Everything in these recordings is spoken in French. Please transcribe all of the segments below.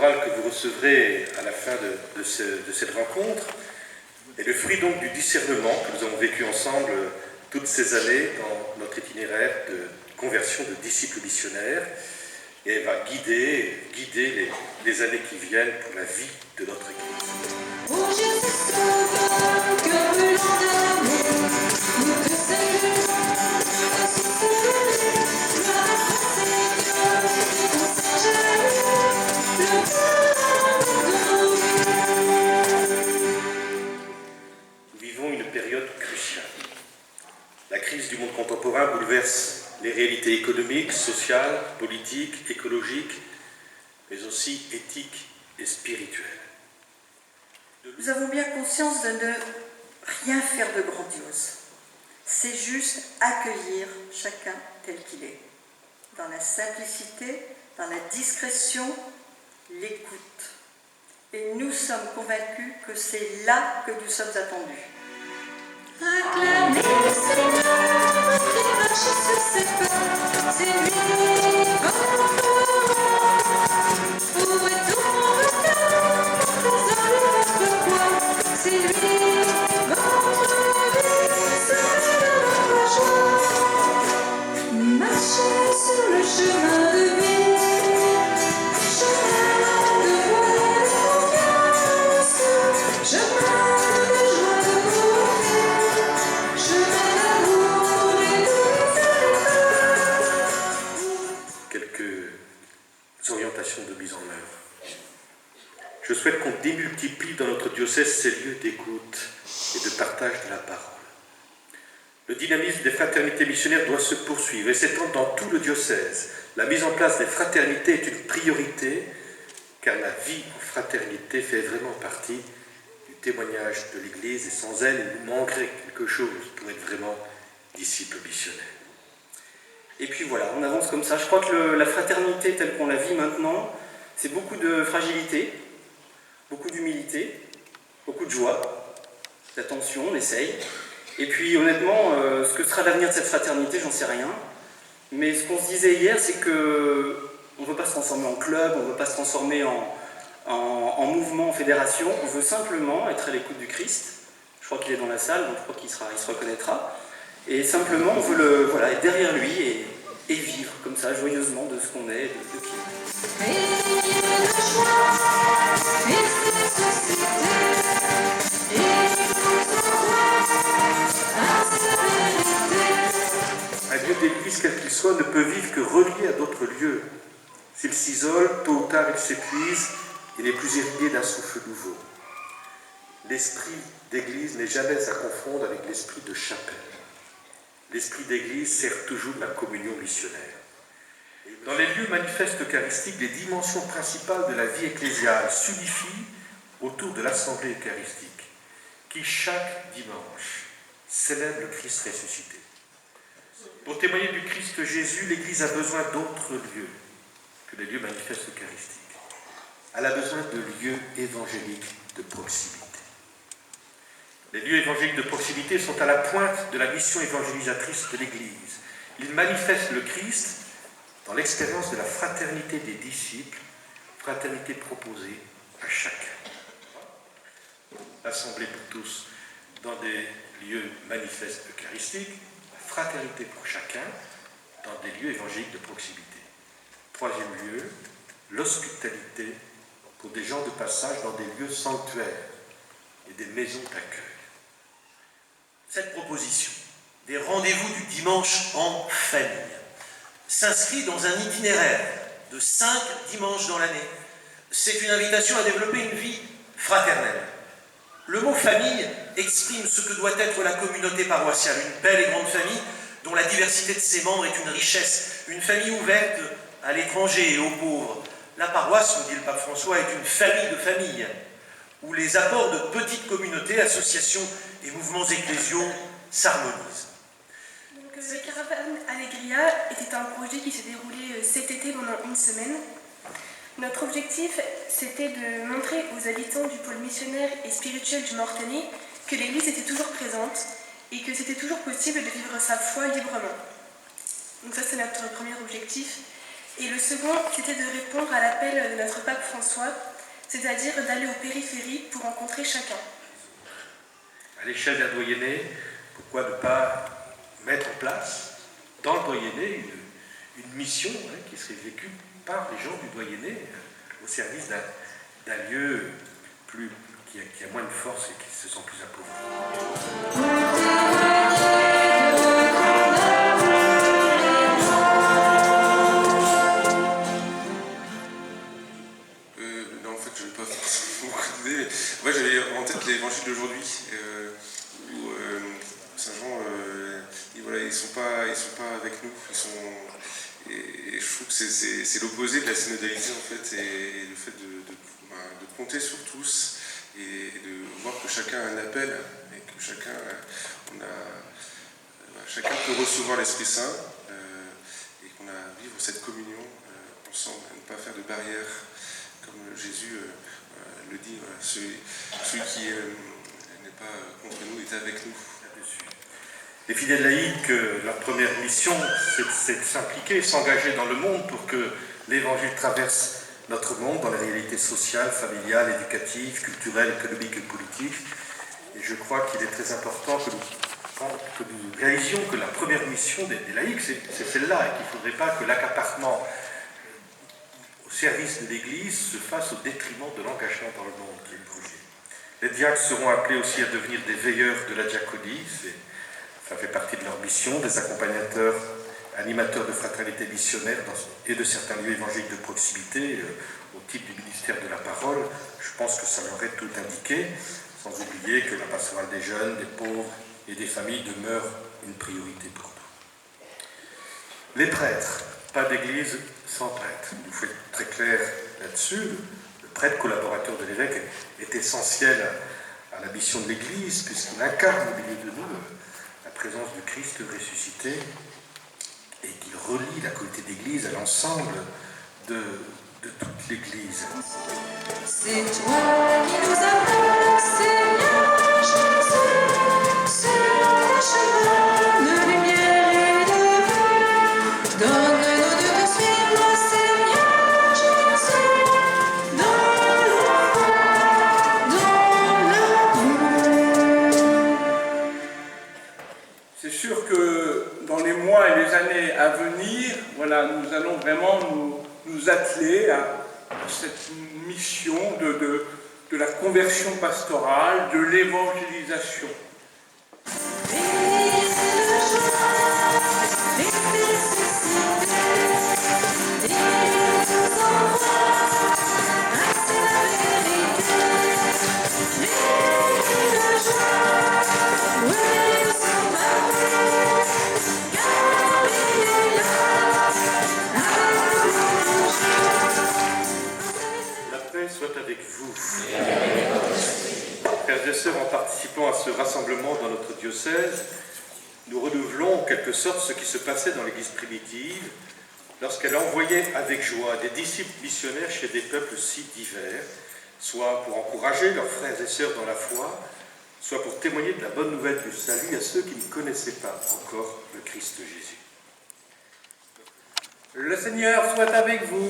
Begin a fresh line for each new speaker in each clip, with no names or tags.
pastorale que vous recevrez à la fin de cette rencontre est le fruit donc du discernement que nous avons vécu ensemble toutes ces années dans notre itinéraire de conversion de disciples missionnaires, et elle va guider les années qui viennent pour la vie de notre Église.
Oh Jésus Sauveur, cœur brûlant d'amour, nous te saluons, gloire à Seigneur, ton Saint Jésus, le
Nous vivons une période cruciale. La crise du monde contemporain bouleverse les réalités économiques, sociales, politiques, écologiques, mais aussi éthiques et spirituelles.
Nous avons bien conscience de ne rien faire de grandiose. C'est juste accueillir chacun tel qu'il est. Dans la simplicité, dans la discrétion, l'écoute. Et nous sommes convaincus que c'est là que nous sommes attendus.
acclamez le Seigneur qui marche sur ses pas, c'est lui votre roi. Où est tout mon regard, mon trésor et votre poids, c'est lui votre vie, c'est notre joie. Marchez sur le chemin de vie, chemin de voix et de confiance, chemin de joie, de beauté, chemin d'amour et de miséricorde.
Quelques orientations de mise en œuvre. Je souhaite qu'on démultiplie dans notre diocèse ces lieux d'écoute et de partage de la parole. Le dynamisme des fraternités missionnaires doit se poursuivre et s'étendre dans tout le diocèse. La mise en place des fraternités est une priorité, car la vie en fraternité fait vraiment partie du témoignage de l'Église, et sans elle, il nous manquerait quelque chose pour être vraiment disciples missionnaires.
Et puis voilà, on avance comme ça. Je crois que la fraternité telle qu'on la vit maintenant, c'est beaucoup de fragilité, beaucoup d'humilité, beaucoup de joie, d'attention, on essaye. Et puis honnêtement, ce que sera l'avenir de cette fraternité, j'en sais rien. Mais ce qu'on se disait hier, c'est que on ne veut pas se transformer en club, on ne veut pas se transformer en mouvement, en fédération. On veut simplement être à l'écoute du Christ. Je crois qu'il est dans la salle, donc je crois qu'il se reconnaîtra. Et simplement, on veut être derrière lui et vivre comme ça, joyeusement, de ce qu'on est, de qui on est.
Ayez de joie, et cette société, et nous envoie à sa vérité.
Un lieu d'église, quel qu'il soit, ne peut vivre que relié à d'autres lieux. S'il s'isole, tôt ou tard il s'épuise, il n'est plus irrigué d'un souffle nouveau. L'esprit d'église n'est jamais à confondre avec l'esprit de chapelle. L'esprit d'église sert toujours la communion missionnaire. Dans les lieux manifestes eucharistiques, les dimensions principales de la vie ecclésiale s'unifient autour de l'assemblée eucharistique, qui chaque dimanche célèbre le Christ ressuscité. Pour témoigner du Christ Jésus, l'Église a besoin d'autres lieux que les lieux manifestes eucharistiques. Elle a besoin de lieux évangéliques de proximité. Les lieux évangéliques de proximité sont à la pointe de la mission évangélisatrice de l'Église. Ils manifestent le Christ dans l'expérience de la fraternité des disciples, fraternité proposée à chacun. L'assemblée pour tous dans des lieux manifestes eucharistiques, la fraternité pour chacun dans des lieux évangéliques de proximité. Troisième lieu, l'hospitalité pour des gens de passage dans des lieux sanctuaires et des maisons d'accueil.
Cette proposition des rendez-vous du dimanche en famille s'inscrit dans un itinéraire de 5 dimanches dans l'année. C'est une invitation à développer une vie fraternelle. Le mot famille exprime ce que doit être la communauté paroissiale, une belle et grande famille dont la diversité de ses membres est une richesse, une famille ouverte à l'étranger et aux pauvres. La paroisse, nous dit le pape François, est une famille de familles, où les apports de petites communautés, associations et mouvements ecclésiaux s'harmonisent.
Donc, le Caravane Allegria était un projet qui s'est déroulé cet été pendant une semaine. Notre objectif, c'était de montrer aux habitants du pôle missionnaire et spirituel du Mortagne que l'Église était toujours présente et que c'était toujours possible de vivre sa foi librement. Donc ça, c'est notre premier objectif. Et le second, c'était de répondre à l'appel de notre pape François, c'est-à-dire d'aller aux périphéries pour rencontrer chacun.
À l'échelle d'un doyenné, pourquoi ne pas mettre en place dans le doyenné une mission qui serait vécue par les gens du doyenné au service d'un lieu qui a moins de force et qui se sent plus appauvri.
Non, en fait, je ne vais pas forcément beaucoup d'idées, mais moi j'avais en tête l'évangile d'aujourd'hui, où Saint Jean, ils sont pas avec nous, et je trouve que c'est l'opposé de la synodalité en fait, et le fait de compter sur tous et de voir que chacun a un appel et que chacun peut recevoir l'Esprit Saint et qu'on a à vivre cette communion ensemble, à ne pas faire de barrières comme Jésus le dit, celui qui n'est pas contre nous est avec nous.
Les fidèles laïcs, leur première mission, c'est de s'impliquer, s'engager dans le monde pour que l'Évangile traverse notre monde dans les réalités sociales, familiales, éducatives, culturelles, économiques et politiques. Et je crois qu'il est très important que nous réalisions que la première mission des laïcs, c'est celle-là, et qu'il ne faudrait pas que l'accaparement au service de l'Église se fasse au détriment de l'engagement dans le monde qui est le projet. Les diacres seront appelés aussi à devenir des veilleurs de la diaconie, ça fait partie de leur mission, des accompagnateurs, animateurs de fraternité missionnaire et de certains lieux évangéliques de proximité, au type du ministère de la parole. Je pense que ça leur est tout indiqué, sans oublier que la pastorale des jeunes, des pauvres et des familles demeure une priorité pour nous. Les prêtres, pas d'église sans prêtre. Il nous faut être très clair là-dessus. Le prêtre, collaborateur de l'évêque, est essentiel à la mission de l'Église, puisqu'il incarne au milieu de nous la présence du Christ ressuscité et qu'il relie la communauté d'Église à l'ensemble de toute l'Église.
C'est toi qui nous appelles, Seigneur Jésus, sur le chemin de lumière et de vie. Donne-nous de te suivre, Seigneur Jésus, dans l'amour.
C'est sûr que dans les mois et les années à venir, voilà, nous allons vraiment nous atteler à cette mission de la conversion pastorale, de l'évangélisation.
Soit avec vous. Frères et sœurs, en participant à ce rassemblement dans notre diocèse, nous renouvelons en quelque sorte ce qui se passait dans l'Église primitive lorsqu'elle envoyait avec joie des disciples missionnaires chez des peuples si divers, soit pour encourager leurs frères et sœurs dans la foi, soit pour témoigner de la bonne nouvelle du salut à ceux qui ne connaissaient pas encore le Christ Jésus.
Le Seigneur soit avec vous.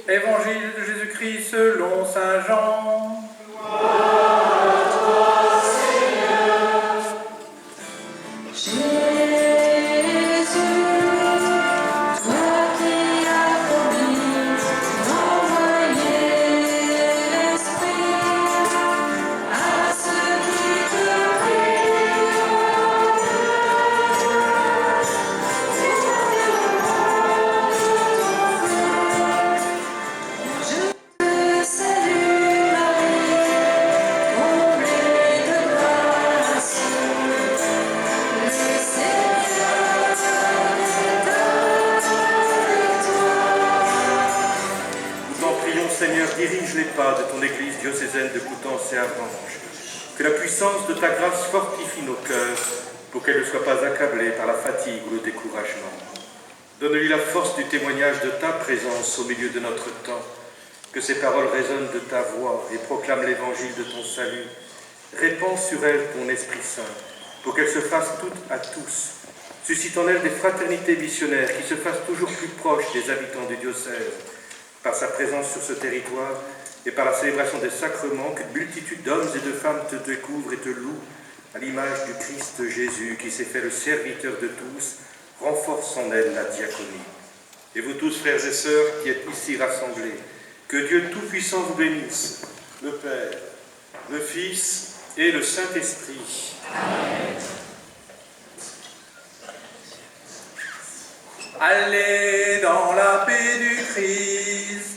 Évangile de Jésus-Christ selon Saint Jean.
Gloire à toi, Seigneur. Jésus, toi qui as promis d'envoyer l'Esprit à ceux qui te prient.
Seigneur, dirige les pas de ton Église diocésaine de Coutances et Avranches. Que la puissance de ta grâce fortifie nos cœurs pour qu'elle ne soit pas accablée par la fatigue ou le découragement. Donne-lui la force du témoignage de ta présence au milieu de notre temps. Que ces paroles résonnent de ta voix et proclament l'évangile de ton salut. Répands sur elle ton Esprit Saint pour qu'elle se fasse toute à tous Suscite en elle des fraternités missionnaires qui se fassent toujours plus proches des habitants du diocèse, par sa présence sur ce territoire et par la célébration des sacrements, qu'une multitude d'hommes et de femmes te découvrent et te louent à l'image du Christ Jésus qui s'est fait le serviteur de tous, renforce en elle la diaconie. Et vous tous, frères et sœurs, qui êtes ici rassemblés, que Dieu Tout-Puissant vous bénisse, le Père, le Fils et le Saint-Esprit. Amen.
Allez dans la paix du Christ.